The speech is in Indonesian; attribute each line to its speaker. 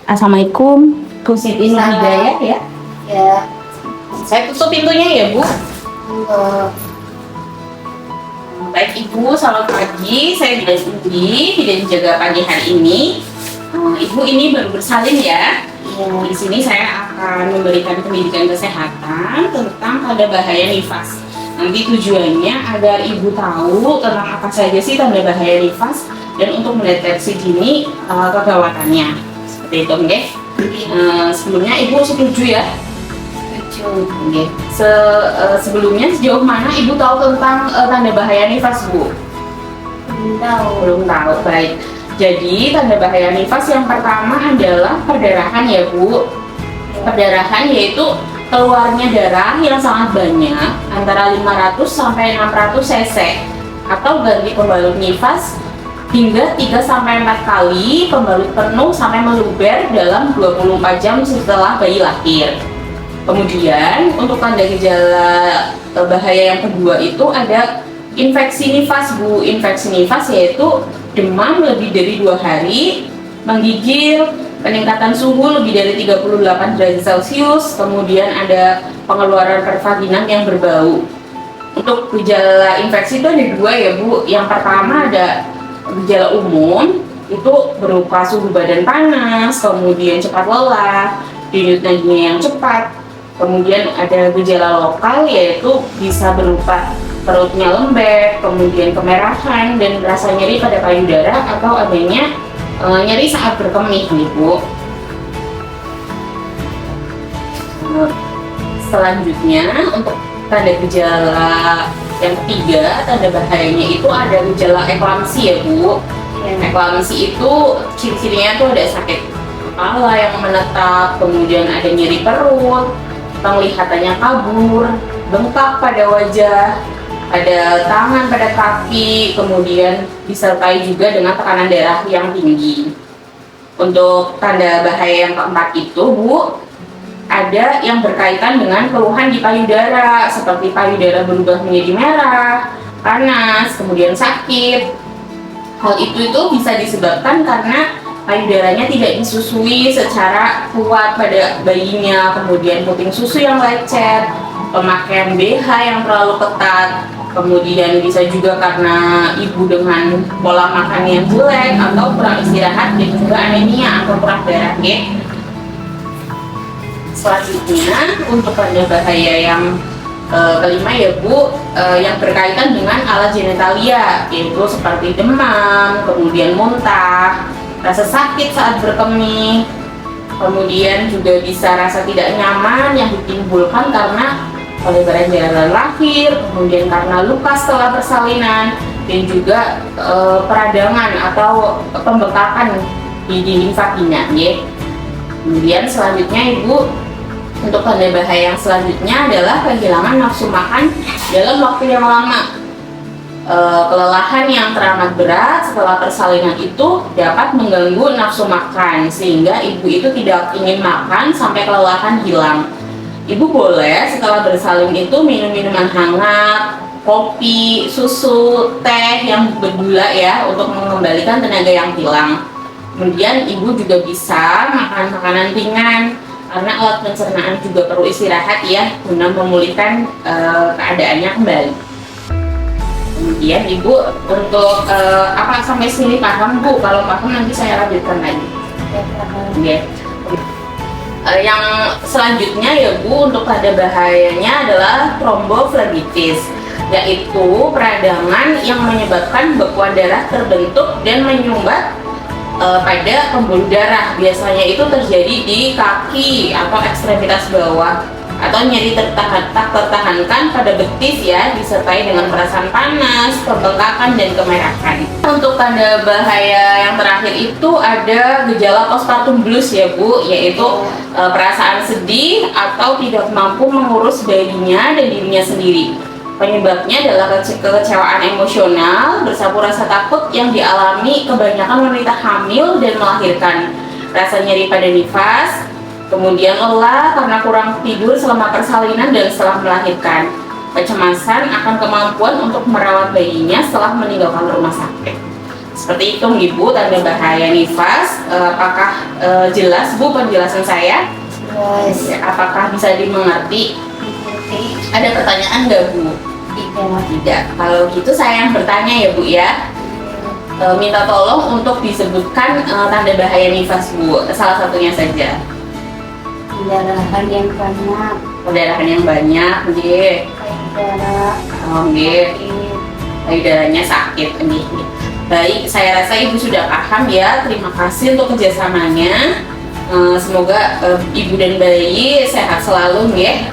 Speaker 1: Assalamualaikum, Bu Siti Nurhidayah ya.
Speaker 2: Ya,
Speaker 1: Saya tutup pintunya ya, Bu.
Speaker 2: untuk
Speaker 1: Baik Ibu, selamat pagi. Saya Bidan Indi, bidan jaga pagi hari ini. Ibu ini baru bersalin ya. Di sini saya akan memberikan pendidikan kesehatan tentang tanda bahaya nifas. Nanti tujuannya agar Ibu tahu tentang apa saja sih tanda bahaya nifas dan untuk mendeteksi dini kegawatannya. Seperti itu, oke? Sebelumnya Ibu setuju ya?
Speaker 2: tujuh
Speaker 1: Oke. Sebelumnya sejauh mana Ibu tahu tentang tanda bahaya nifas, Bu?
Speaker 2: tahu
Speaker 1: Belum tahu. Baik. Jadi tanda bahaya nifas yang pertama adalah perdarahan ya, Bu. Perdarahan yaitu keluarnya darah yang sangat banyak antara 500 sampai 600 cc atau ganti pembalut nifas hingga 3 sampai 4 kali pembalut penuh sampai meluber dalam 24 jam setelah bayi lahir. Kemudian untuk tanda gejala bahaya yang kedua itu ada infeksi nifas, Bu. Infeksi nifas yaitu demam lebih dari 2 hari, menggigil, peningkatan suhu lebih dari 38 derajat Celcius, kemudian ada pengeluaran pervaginam yang berbau. Untuk gejala infeksi itu ada 2 ya, Bu. Yang pertama ada gejala umum, itu berupa suhu badan panas, kemudian cepat lelah, denyut nadinya yang cepat. Kemudian ada gejala lokal yaitu bisa berupa perutnya lembek, kemudian kemerahan dan rasa nyeri pada payudara atau adanya nyeri saat berkemih nih, Bu. Selanjutnya untuk tanda gejala yang ketiga, tanda bahayanya itu ada gejala eklamsi ya, Bu. Eklamsi itu ciri-cirinya tuh ada sakit kepala yang menetap, kemudian ada nyeri perut, penglihatannya kabur, bengkak pada wajah, ada tangan pada kaki, kemudian disertai juga dengan tekanan darah yang tinggi. Untuk tanda bahaya yang keempat itu, Bu, ada yang berkaitan dengan keluhan di payudara, seperti payudara berubah menjadi merah, panas, kemudian sakit. Hal itu bisa disebabkan karena payudaranya tidak disusui secara kuat pada bayinya, kemudian puting susu yang lecet, pemakaian BH yang terlalu ketat, kemudian bisa juga karena ibu dengan pola makan yang jelek atau kurang istirahat dan juga anemia atau kurang darah. Selanjutnya untuk tanda bahaya yang kelima ya, Bu, yang berkaitan dengan alat genitalia, yaitu seperti demam, kemudian muntah, rasa sakit saat berkemih, kemudian juga bisa rasa tidak nyaman yang ditimbulkan karena pelebaran jalan lahir, kemudian karena luka setelah persalinan, dan juga peradangan atau pembekakan di dinding vagina ya. Kemudian selanjutnya Ibu, untuk tanda bahaya yang selanjutnya adalah kehilangan nafsu makan dalam waktu yang lama. Kelelahan yang teramat berat setelah persalinan itu dapat mengganggu nafsu makan sehingga ibu itu tidak ingin makan sampai kelelahan hilang. Ibu boleh setelah bersalin itu minum minuman hangat, kopi, susu, teh yang bergula ya untuk mengembalikan tenaga yang hilang. Kemudian ibu juga bisa makan makanan ringan karena alat pencernaan juga perlu istirahat ya guna memulihkan keadaannya kembali. Kemudian Ibu untuk apa sampai sini paham, Bu? Kalau paham nanti saya lanjutkan lagi. Ya. Yang selanjutnya ya, Bu, untuk tanda bahayanya adalah tromboflebitis, yaitu peradangan yang menyebabkan bekuan darah terbentuk dan menyumbat pada pembuluh darah. Biasanya itu terjadi di kaki atau ekstremitas bawah atau nyeri tak tertahankan pada betis ya, disertai dengan perasaan panas, pembengkakan dan kemerahan. Untuk tanda bahaya yang terakhir itu ada gejala postpartum blues ya, Bu, yaitu perasaan sedih atau tidak mampu mengurus bayinya dan dirinya sendiri. Penyebabnya adalah kekecewaan emosional bersambung rasa takut yang dialami kebanyakan wanita hamil dan melahirkan, rasa nyeri pada nifas, kemudian lelah karena kurang tidur selama persalinan dan setelah melahirkan, kecemasan akan kemampuan untuk merawat bayinya setelah meninggalkan rumah sakit. Seperti itu Ibu, tanda bahaya nifas. Apakah jelas Bu penjelasan saya?
Speaker 2: Jelas.
Speaker 1: Apakah bisa dimengerti?
Speaker 2: Mengerti.
Speaker 1: Ada pertanyaan nggak Bu?
Speaker 2: Tidak.
Speaker 1: Tidak. Kalau gitu saya yang bertanya ya Bu ya. Minta tolong untuk disebutkan tanda bahaya nifas Bu. Salah satunya saja.
Speaker 2: Pendarahan yang banyak.
Speaker 1: Perdarahan yang banyak, nggih.
Speaker 2: Darah.
Speaker 1: Oh, nggih.
Speaker 2: Sakit.
Speaker 1: Payudaranya sakit, nggih. Baik, saya rasa Ibu sudah paham ya. Terima kasih untuk kerjasamanya. Semoga ibu dan bayi sehat selalu, nggih.